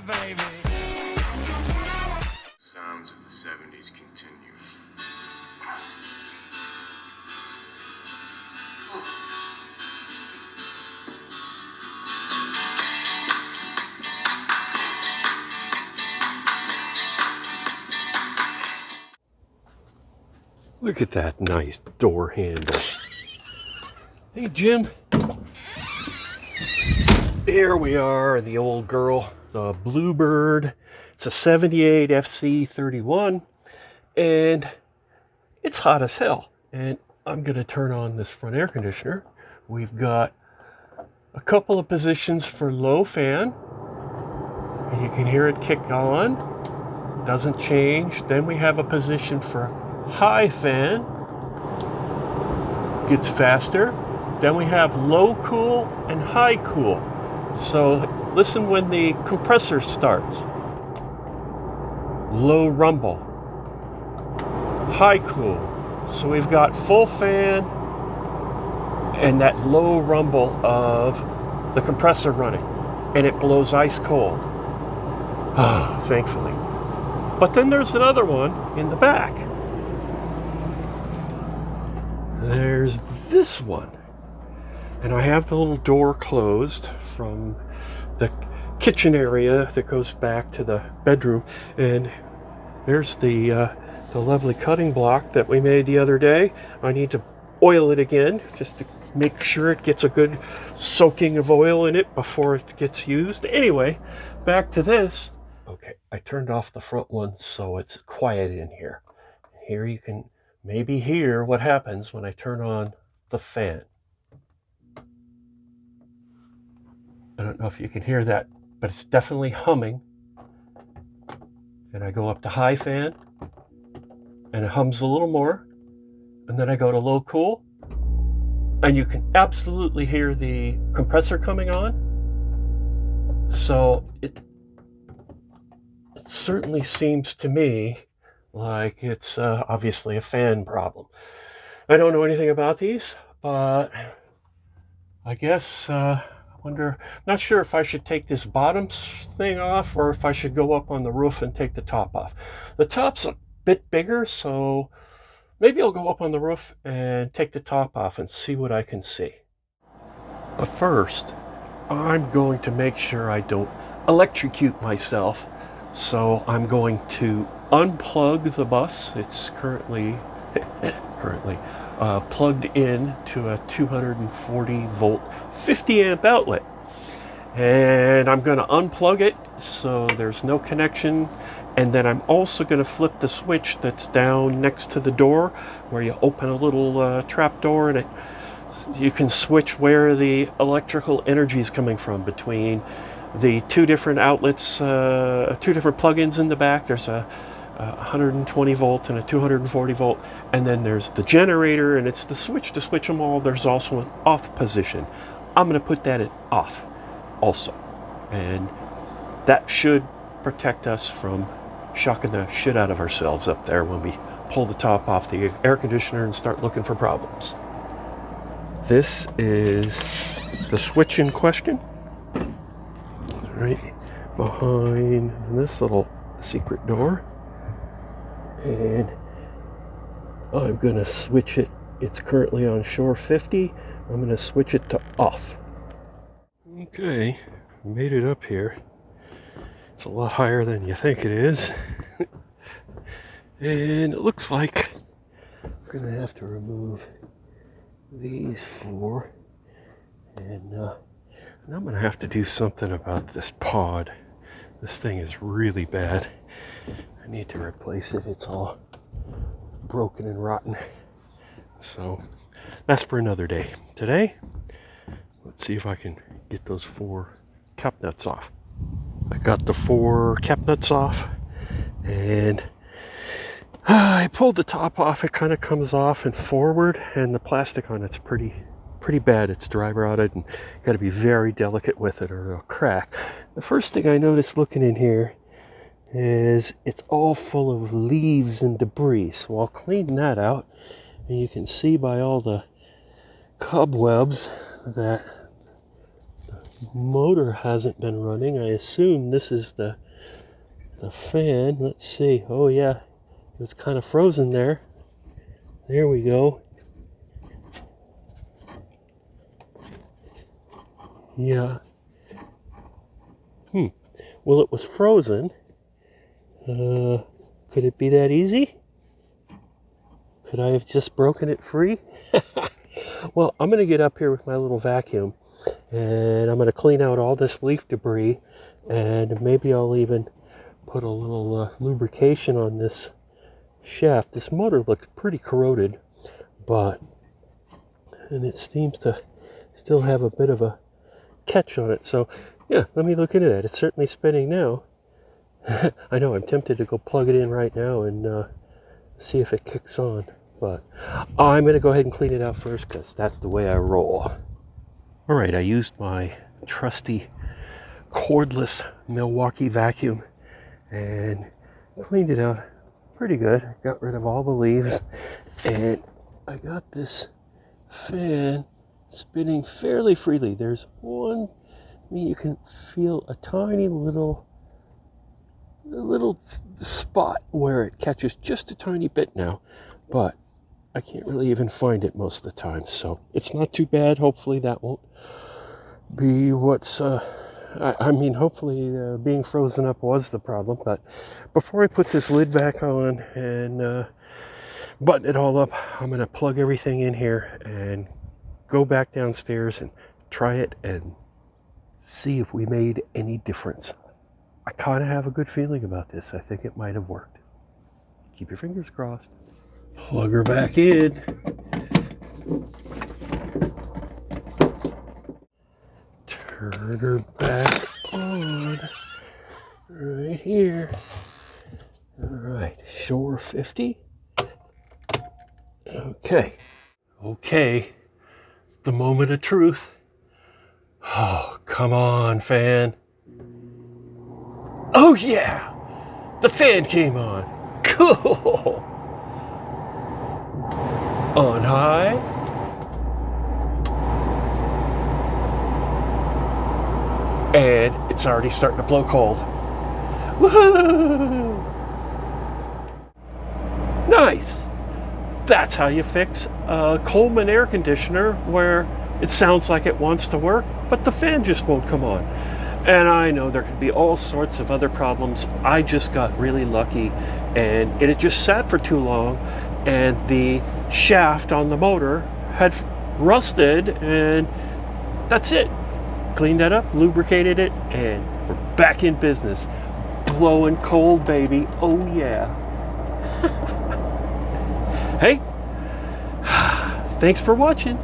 baby. Sounds of the 70s continue. Look at that nice door handle. Hey, Jim. Here we are in the old girl, the Bluebird. It's a 78 FC31, and it's hot as hell. And I'm going to turn on this front air conditioner. We've got a couple of positions for low fan, and you can hear it kick on. Doesn't change. Then we have a position for high fan, gets faster. Then we have low cool and high cool. So listen when the compressor starts. Low rumble, high cool. So we've got full fan and that low rumble of the compressor running, and it blows ice cold. Thankfully. But then there's another one in the back. There's this one, and I have the little door closed from the kitchen area that goes back to the bedroom, and there's the lovely cutting block that we made the other day. I need to oil it again just to make sure it gets a good soaking of oil in it before it gets used. Anyway, back to this. Okay, I turned off the front one so it's quiet in here. Here you can maybe hear what happens when I turn on the fan. I don't know if you can hear that, but it's definitely humming. And I go up to high fan, and it hums a little more. And then I go to low cool, and you can absolutely hear the compressor coming on. So it certainly seems to me like it's obviously a fan problem. I don't know anything about these, but I guess not sure if I should take this bottom thing off or if I should go up on the roof and take the top off. The top's a bit bigger, so maybe I'll go up on the roof and take the top off and see what I can see. But first, I'm going to make sure I don't electrocute myself. So I'm going to unplug the bus. It's currently plugged in to a 240 volt 50 amp outlet, and I'm going to unplug it so there's no connection. And then I'm also going to flip the switch that's down next to the door where you open a little trap door, and you can switch where the electrical energy is coming from between the two different outlets, two different plugins in the back. There's a 120 volt and a 240 volt, and then there's the generator, and it's the switch to switch them all. There's also an off position. I'm going to put that at off also, and that should protect us from shocking the shit out of ourselves up there when we pull the top off the air conditioner and start looking for problems. This is the switch in question. Right behind this little secret door, and I'm going to switch it. It's currently on shore 50. I'm going to switch it to off. Okay, made it up here. It's a lot higher than you think it is. And it looks like I'm going to have to remove these four, and I'm going to have to do something about this pod. This thing is really bad. I need to replace it. It's all broken and rotten. So that's for another day. Today, let's see if I can get those four cap nuts off. I got the four cap nuts off, and I pulled the top off. It kind of comes off and forward, and the plastic on it's pretty bad. It's dry rotted, and you got to be very delicate with it or it'll crack. The first thing I noticed looking in here is it's all full of leaves and debris. So I'll clean that out, and you can see by all the cobwebs that motor hasn't been running. I assume this is the fan. Let's see. Oh yeah, it was kind of frozen there. There we go. Yeah. Well, it was frozen. Could it be that easy? Could I have just broken it free? Well, I'm going to get up here with my little vacuum and I'm going to clean out all this leaf debris, and maybe I'll even put a little lubrication on this shaft. This motor looks pretty corroded, and it seems to still have a bit of a catch on it. So yeah, let me look into that. It's certainly spinning now. I know, I'm tempted to go plug it in right now and see if it kicks on, but I'm going to go ahead and clean it out first because that's the way I roll. All right, I used my trusty cordless Milwaukee vacuum and cleaned it out pretty good. Got rid of all the leaves, and I got this fan spinning fairly freely. There's one, you can feel a tiny little spot where it catches just a tiny bit now, but I can't really even find it most of the time, so it's not too bad. Hopefully that won't be what's hopefully being frozen up was the problem. But before I put this lid back on and button it all up, I'm going to plug everything in here and go back downstairs and try it and see if we made any difference. I kind of have a good feeling about this. I think it might have worked. Keep your fingers crossed. Plug her back in. Turn her back on. Right here. All right, Shore 50. Okay. It's the moment of truth. Oh, come on, fan. Oh yeah, the fan came on. Cool. On high. And it's already starting to blow cold. Woohoo! Nice. That's how you fix a Coleman air conditioner where it sounds like it wants to work, but the fan just won't come on. And I know there could be all sorts of other problems. I just got really lucky, and it just sat for too long, and the shaft on the motor had rusted, and that's it. Cleaned that up, lubricated it, and we're back in business. Blowing cold, baby. Oh yeah. Hey, thanks for watching.